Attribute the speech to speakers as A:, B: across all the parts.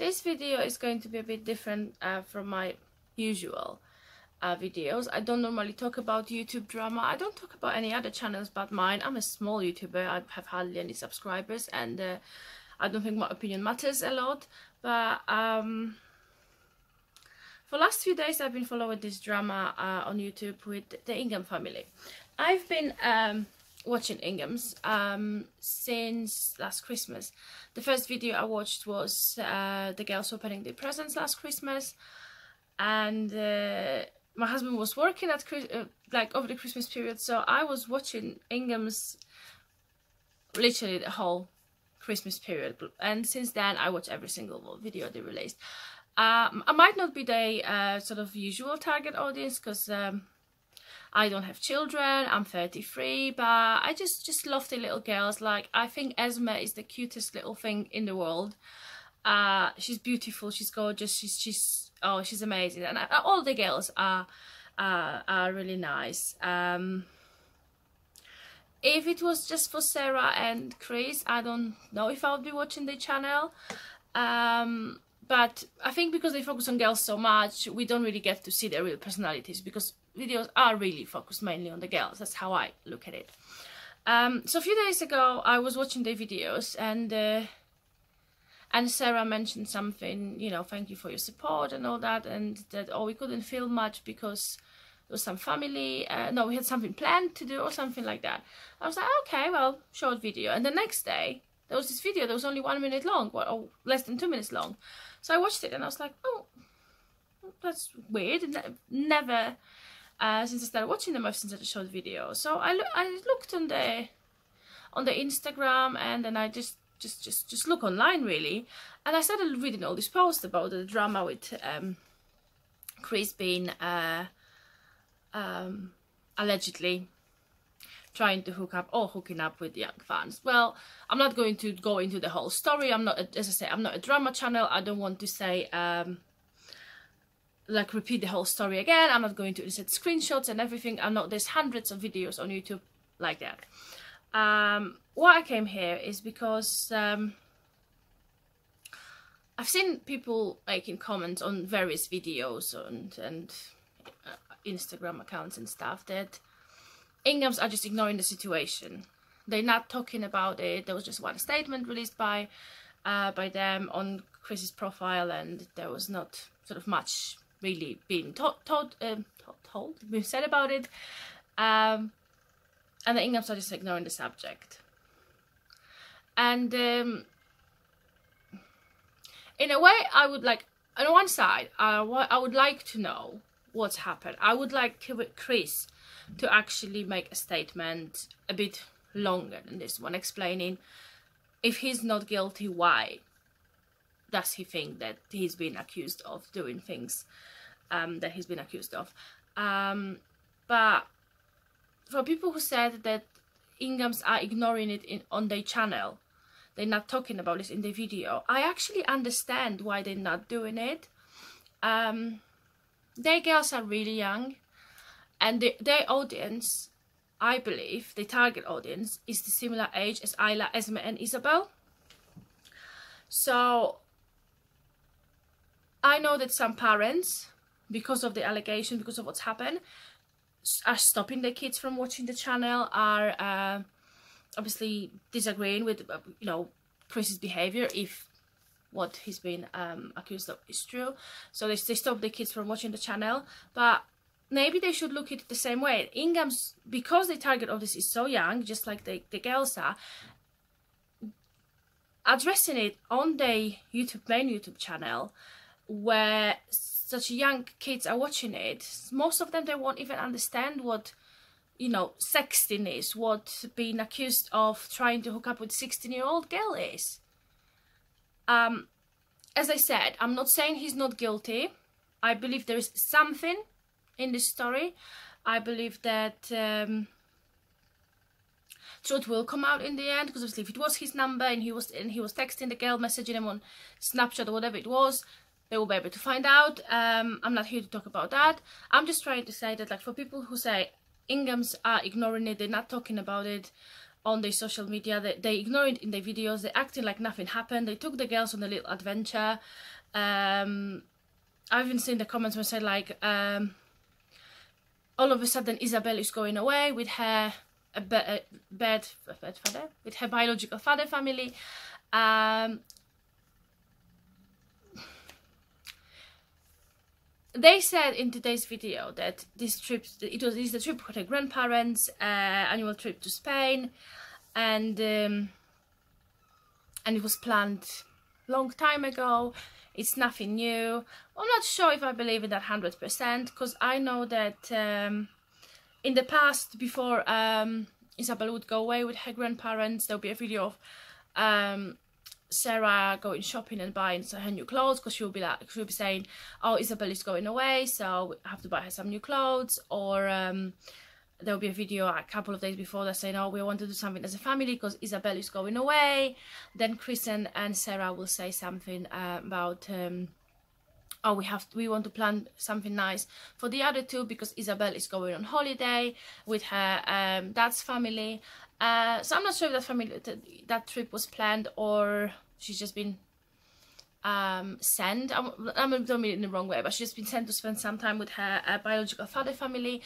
A: this video is going to be a bit different from my usual videos. I don't normally talk about YouTube drama. I don't talk about any other channels but mine. I'm a small YouTuber. I have hardly any subscribers, and I don't think my opinion matters a lot. But for last few days I've been following this drama on YouTube with the Ingham family. I've been watching Inghams since last Christmas. The first video I watched was the girls opening their presents last Christmas, and my husband was working at like over the Christmas period, so I was watching Inghams literally the whole Christmas period, and since then I watch every single video they released. I might not be the sort of usual target audience because I don't have children, I'm 33, but I just love the little girls. Like, I think Esme is the cutest little thing in the world. She's beautiful, she's gorgeous, she's amazing, and all the girls are really nice. If it was just for Sarah and Chris, I don't know if I would be watching the channel. But I think because they focus on girls so much, we don't really get to see their real personalities, because videos are really focused mainly on the girls. That's how I look at it. So a few days ago I was watching their videos, and Sarah mentioned something, you know, thank you for your support and all that, and that, oh, we couldn't film much because there was some family, no, we had something planned to do or something like that. I was like, okay, well, short video. And the next day there was this video that was only 1 minute long, or less than 2 minutes long. So I watched it and I was like, oh, that's weird. Never, since I started watching them, I've seen such a short video. So I looked on the Instagram, and then I just look online really, and I started reading all these posts about the drama with Chris being allegedly trying to hooking up with young fans. Well, I'm not going to go into the whole story. I'm not, as I say, I'm not a drama channel. I don't want to say like repeat the whole story again. I'm not going to insert screenshots and everything. I'm not. There's hundreds of videos on YouTube like that. Why I came here is because I've seen people making comments on various videos and Instagram accounts and stuff that Inghams are just ignoring the situation. They're not talking about it. There was just one statement released by them on Chris's profile, and there was not sort of much really being been said about it. And the Inghams are just ignoring the subject. And in a way, I would like, on one side, I would like to know what's happened. I would like Chris to actually make a statement a bit longer than this one, explaining if he's not guilty, why does he think that he's been accused of doing things that he's been accused of. But for people who said that Inghams are ignoring it on their channel, they're not talking about this in the video, I actually understand why they're not doing it. Their girls are really young, and their audience, I believe, the target audience, is the similar age as Isla, Esme and Isabel. So I know that some parents, because of the allegation, because of what's happened, are stopping their kids from watching the channel, are obviously disagreeing with you know, Chris's behavior if what he's been accused of is true. So they stop the kids from watching the channel. But maybe they should look at it the same way. Inghams, because the target of this is so young, just like the girls are, addressing it on their main YouTube channel, where such young kids are watching it, most of them, they won't even understand what, you know, sexting is, what being accused of trying to hook up with a 16-year-old girl is. As I said, I'm not saying he's not guilty. I believe there is something in this story. I believe that truth will come out in the end, because obviously if it was his number and he was texting the girl, messaging him on Snapchat or whatever it was, they will be able to find out. I'm not here to talk about that. I'm just trying to say that, like, for people who say Inghams are ignoring it, they're not talking about it, on their social media. They ignore it in their videos. They're acting like nothing happened. They took the girls on a little adventure. I've even seen the comments where say like, all of a sudden Isabel is going away with her bad father, with her biological father family. They said in today's video that this trip, is the trip with her grandparents, annual trip to Spain, and it was planned long time ago. It's nothing new. I'm not sure if I believe in that 100%, because I know that in the past, before Isabel would go away with her grandparents, there'll be a video of Sarah going shopping and buying her new clothes, because she'll be saying, oh, Isabel is going away, so I have to buy her some new clothes. Or there'll be a video a couple of days before that saying, oh, we want to do something as a family because Isabel is going away. Then Chris and Sarah will say something about oh, we want to plan something nice for the other two because Isabel is going on holiday with her dad's family. So I'm not sure if that trip was planned or she's just been sent. I don't mean it in the wrong way, but she's just been sent to spend some time with her biological father family.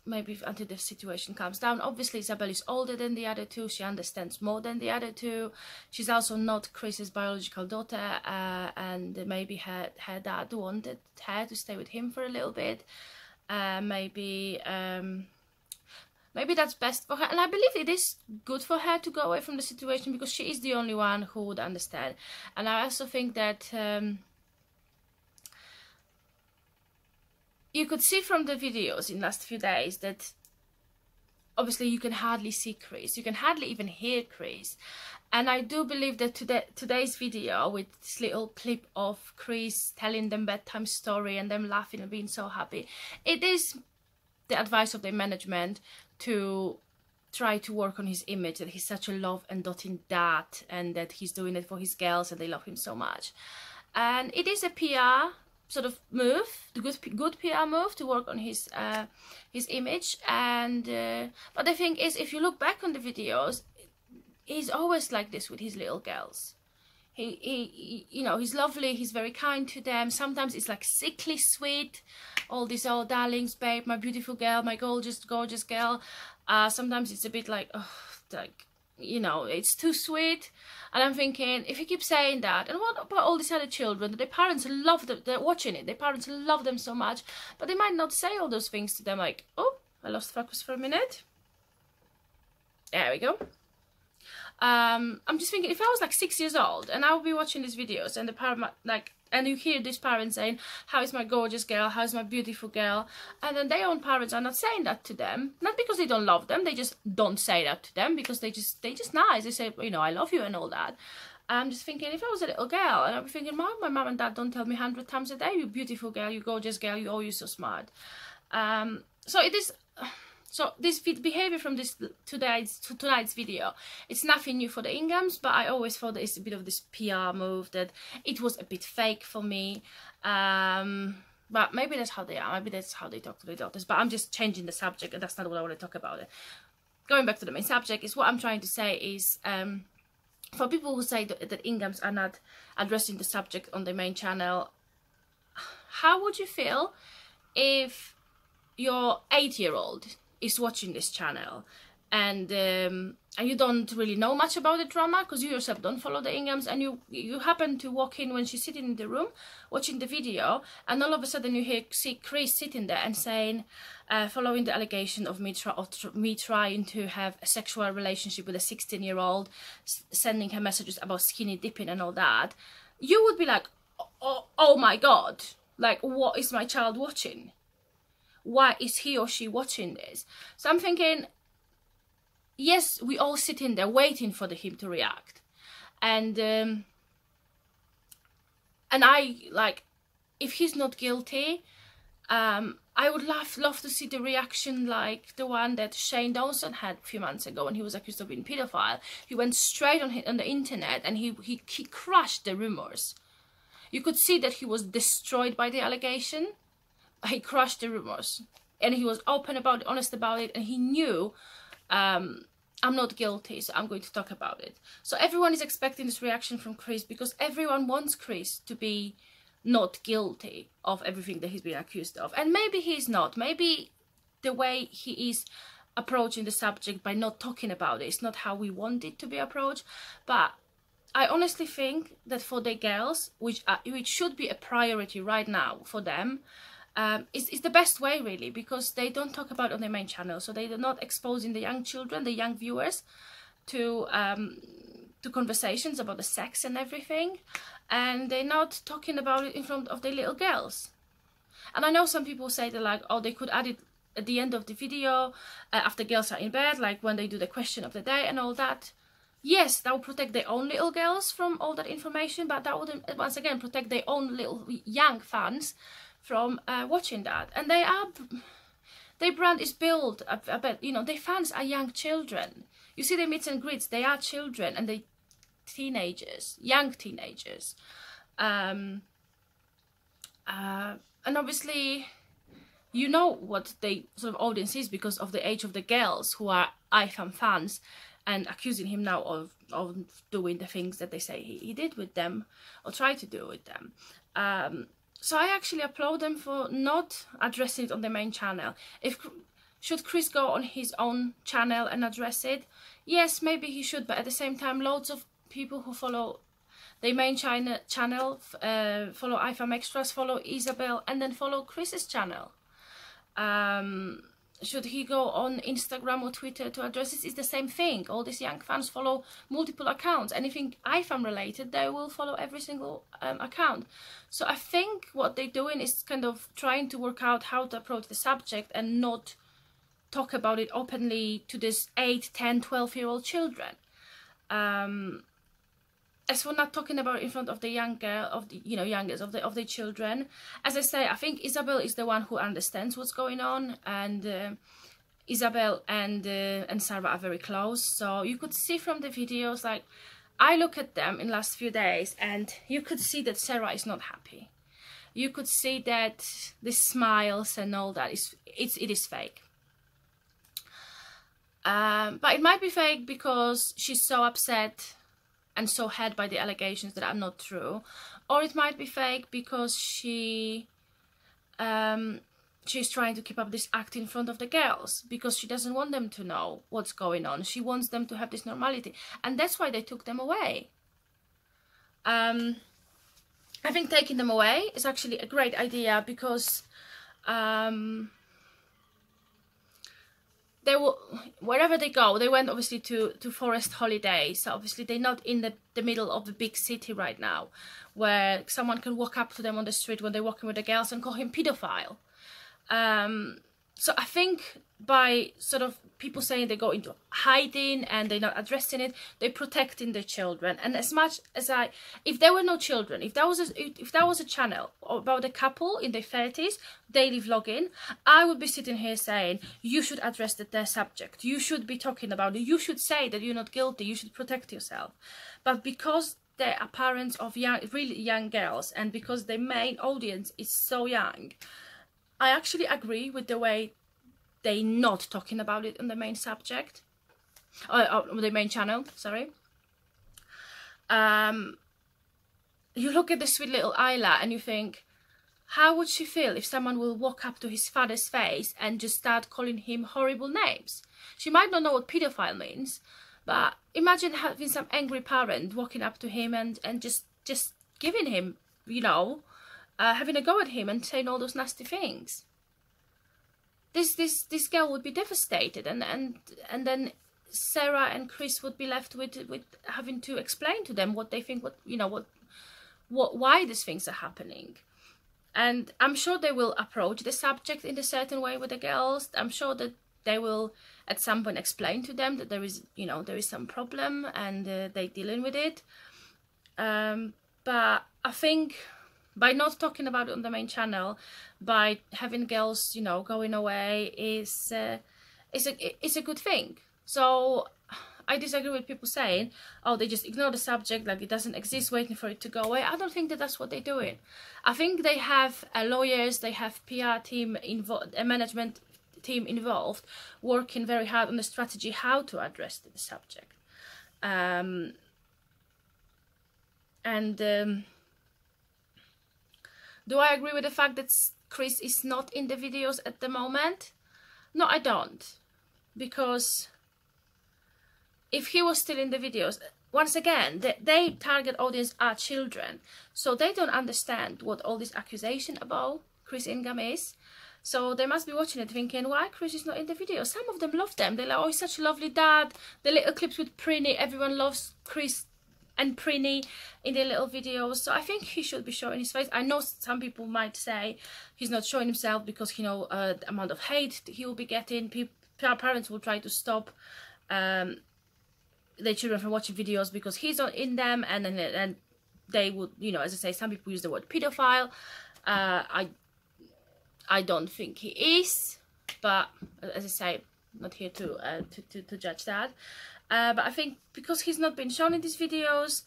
A: Maybe until the situation calms down. Obviously Isabel is older than the other two. She understands more than the other two. She's also not Chris's biological daughter, and maybe her dad wanted her to stay with him for a little bit. Maybe that's best for her, and I believe it is good for her to go away from the situation because she is the only one who would understand. And I also think that you could see from the videos in the last few days that obviously you can hardly see Chris, you can hardly even hear Chris. And I do believe that today's video with this little clip of Chris telling them bedtime story and them laughing and being so happy, it is the advice of their management to try to work on his image, that he's such a love and doting dad and that he's doing it for his girls and they love him so much. And it is a PR sort of move, the good PR move to work on his image. And but the thing is, if you look back on the videos, he's always like this with his little girls. He you know, he's lovely, he's very kind to them. Sometimes it's like sickly sweet, all these old darlings, babe, my beautiful girl, my gorgeous girl. Sometimes it's a bit like, oh, like, you know, it's too sweet. And I'm thinking, if you keep saying that, and what about all these other children that their parents love them, they're watching it, their parents love them so much, but they might not say all those things to them, like, oh, I lost focus for a minute. There we go. I'm just thinking, if I was like 6 years old and I would be watching these videos and the parent, like, and you hear this parent saying, how is my gorgeous girl, how is my beautiful girl, and then their own parents are not saying that to them, not because they don't love them, they just don't say that to them because they just nice, they say, you know, I love you and all that. I'm just thinking, if I was a little girl, and I'd be thinking, my mom and dad don't tell me 100 times a day, you beautiful girl, you gorgeous girl, you, oh, you're so smart. So it is. So this behavior from tonight's video, it's nothing new for the Inghams, but I always thought that it's a bit of this PR move, that it was a bit fake for me. But maybe that's how they are, maybe that's how they talk to their daughters. But I'm just changing the subject, and that's not what I want to talk about. Going back to the main subject, is what I'm trying to say is, for people who say that Inghams are not addressing the subject on the main channel, how would you feel if your 8-year-old is watching this channel and you don't really know much about the drama because you yourself don't follow the Inghams, and you happen to walk in when she's sitting in the room watching the video, and all of a sudden you see Chris sitting there and saying, following the allegation of me trying to have a sexual relationship with a 16-year-old, sending her messages about skinny dipping and all that, you would be like, oh my god, like, what is my child watching? Why is he or she watching this? So I'm thinking, yes, we all sitting there waiting for him to react, and I, like, if he's not guilty, I would love to see the reaction like the one that Shane Dawson had a few months ago when he was accused of being a pedophile. He went straight on the internet and he crushed the rumours. You could see that he was destroyed by the allegation. He crushed the rumours, and he was open about it, honest about it, and he knew I'm not guilty, so I'm going to talk about it. So everyone is expecting this reaction from Chris, because everyone wants Chris to be not guilty of everything that he's been accused of. And maybe he's not. Maybe the way he is approaching the subject by not talking about it is not how we want it to be approached. But I honestly think that for the girls, which should be a priority right now for them, is the best way, really, because they don't talk about it on their main channel, so they're not exposing the young children, the young viewers, to conversations about the sex and everything, and they're not talking about it in front of their little girls. And I know some people say that, like, oh, they could add it at the end of the video, after girls are in bed, like when they do the question of the day and all that. Yes, that would protect their own little girls from all that information, but that wouldn't, once again, protect their own little young fans from watching that. And their brand is built about, you know, their fans are young children. You see their meets and greets, they are children, and they teenagers, young teenagers. And obviously, you know what the sort of audience is because of the age of the girls who are IFAM fans and accusing him now of doing the things that they say he did with them or tried to do with them. So I actually applaud them for not addressing it on the main channel. Should Chris go on his own channel and address it? Yes, maybe he should, but at the same time, loads of people who follow the main channel, follow IFAM Extras, follow Isabel, and then follow Chris's channel. Should he go on Instagram or Twitter to address this? It's the same thing. All these young fans follow multiple accounts. Anything IFAM related, they will follow every single account. So I think what they're doing is kind of trying to work out how to approach the subject and not talk about it openly to this 8, 10, 12-year-old children. As for not talking about it in front of the young girl, of the, you know, youngest of the children, as I say, I think Isabel is the one who understands what's going on, and Isabel and Sarah are very close. So you could see from the videos, like, I look at them in the last few days, and you could see that Sarah is not happy. You could see that the smiles and all that it is fake. But it might be fake because she's so upset and so hurt by the allegations that are not true, or it might be fake because she's trying to keep up this act in front of the girls because she doesn't want them to know what's going on. She wants them to have this normality, and that's why they took them away. I think taking them away is actually a great idea because they will, wherever they go, they went obviously to forest holidays, so obviously they're not in the middle of the big city right now where someone can walk up to them on the street when they're walking with the girls and call him pedophile. So I think by sort of people saying they go into hiding and they're not addressing it, they're protecting their children. And as much as if there were no children, if that was a channel about a couple in their 30s, daily vlogging, I would be sitting here saying, you should address their subject, you should be talking about it, you should say that you're not guilty, you should protect yourself. But because they are parents of really young girls, and because their main audience is so young, I actually agree with the way they're not talking about it on the main subject, on the main channel, sorry. You look at the sweet little Isla and you think, how would she feel if someone will walk up to his father's face and just start calling him horrible names? She might not know what pedophile means, but imagine having some angry parent walking up to him and just giving him, you know, having a go at him and saying all those nasty things. This girl would be devastated, and then Sarah and Chris would be left with having to explain to them what they think, why these things are happening. And I'm sure they will approach the subject in a certain way with the girls. I'm sure that they will at some point explain to them that there is some problem and they're dealing with it. But I think by not talking about it on the main channel, by having girls, you know, going away, is a good thing. So I disagree with people saying, oh, they just ignore the subject, like it doesn't exist, waiting for it to go away. I don't think that that's what they're doing. I think they have lawyers, they have PR team, a management team involved working very hard on the strategy how to address the subject. Do I agree with the fact that Chris is not in the videos at the moment? No, I don't. Because if he was still in the videos, once again, they target audience are children. So they don't understand what all this accusation about Chris Ingham is. So they must be watching it thinking, why Chris is not in the video? Some of them love them. They're like, oh, he's such a lovely dad. The little clips with Prinny, everyone loves Chris and Prinny in their little videos. So I think he should be showing his face. I know some people might say he's not showing himself because, you know, the amount of hate he will be getting. Parents will try to stop their children from watching videos because he's not in them, and they would, you know, as I say, some people use the word pedophile. I don't think he is, but as I say, not here to judge that. But I think because he's not been shown in these videos,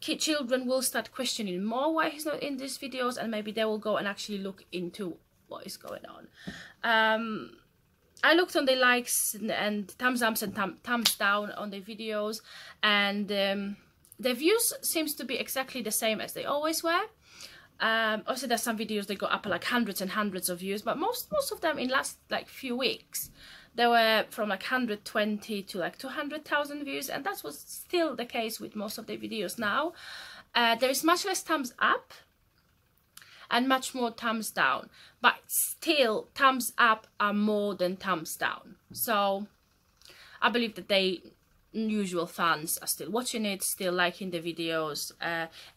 A: children will start questioning more why he's not in these videos, and maybe they will go and actually look into what is going on. I looked on the likes and thumbs ups and thumbs down on the videos, and the views seems to be exactly the same as they always were. Also, there's some videos that go up like hundreds and hundreds of views, but most of them in last like few weeks, they were from like 120 to like 200,000 views, and that was still the case with most of the videos now. There is much less thumbs up and much more thumbs down, but still thumbs up are more than thumbs down. So I believe that they usual fans are still watching it, still liking the videos,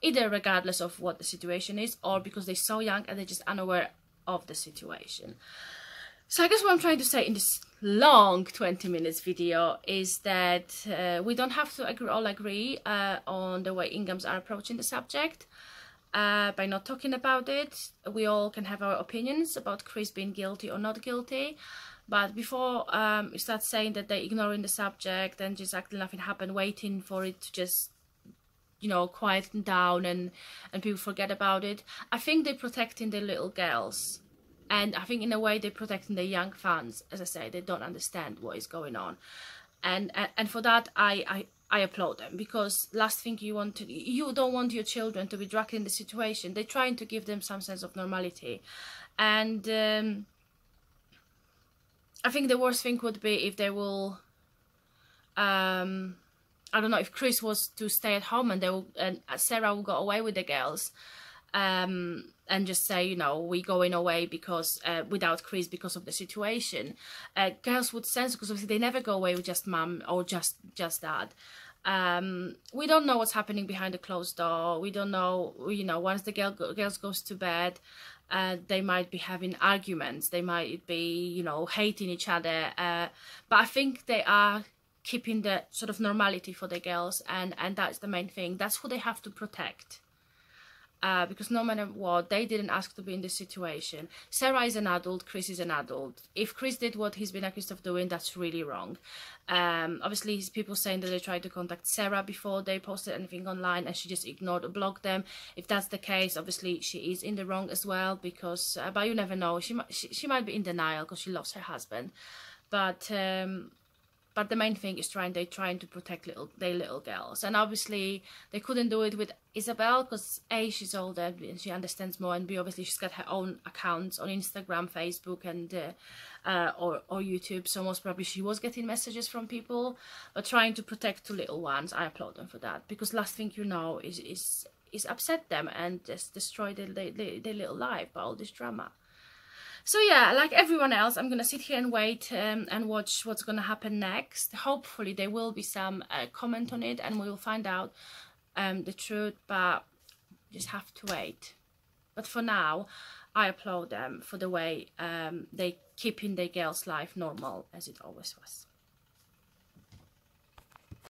A: either regardless of what the situation is, or because they're so young and they're just unaware of the situation. So I guess what I'm trying to say in this long 20 minutes video is that we don't have to all agree on the way Inghams are approaching the subject. By not talking about it, we all can have our opinions about Chris being guilty or not guilty. But before you start saying that they're ignoring the subject and just acting nothing happened, waiting for it to just, you know, quieten down and people forget about it, I think they're protecting the little girls. And I think in a way they're protecting the young fans. As I say, they don't understand what is going on. And for that, I applaud them, because last thing you don't want your children to be dragged in the situation. They're trying to give them some sense of normality. And I think the worst thing would be if they will, I don't know, if Chris was to stay at home and Sarah will go away with the girls, and just say, you know, we're going away because without Chris because of the situation. Girls would sense, because obviously they never go away with just mum or just dad. We don't know what's happening behind the closed door. We don't know, you know, once the girls goes to bed, they might be having arguments, they might be, you know, hating each other, but I think they are keeping the sort of normality for the girls, and that's the main thing. That's who they have to protect, because no matter what, they didn't ask to be in this situation. Sarah is an adult, Chris is an adult. If Chris did what he's been accused of doing, that's really wrong. Obviously, people saying that they tried to contact Sarah before they posted anything online and she just ignored or blocked them. If that's the case, obviously she is in the wrong as well, because but you never know, she might be in denial because she lost her husband. But the main thing is they're trying to protect their little girls. And obviously they couldn't do it with Isabel because A, she's older and she understands more, and B, obviously she's got her own accounts on Instagram, Facebook, and or YouTube. So most probably she was getting messages from people. But trying to protect two little ones, I applaud them for that, because last thing you know is upset them and just destroy their little life by all this drama. So yeah, like everyone else, I'm going to sit here and wait and watch what's going to happen next. Hopefully there will be some comment on it and we will find out the truth, but just have to wait. But for now, I applaud them for the way they keeping their girl's life normal as it always was.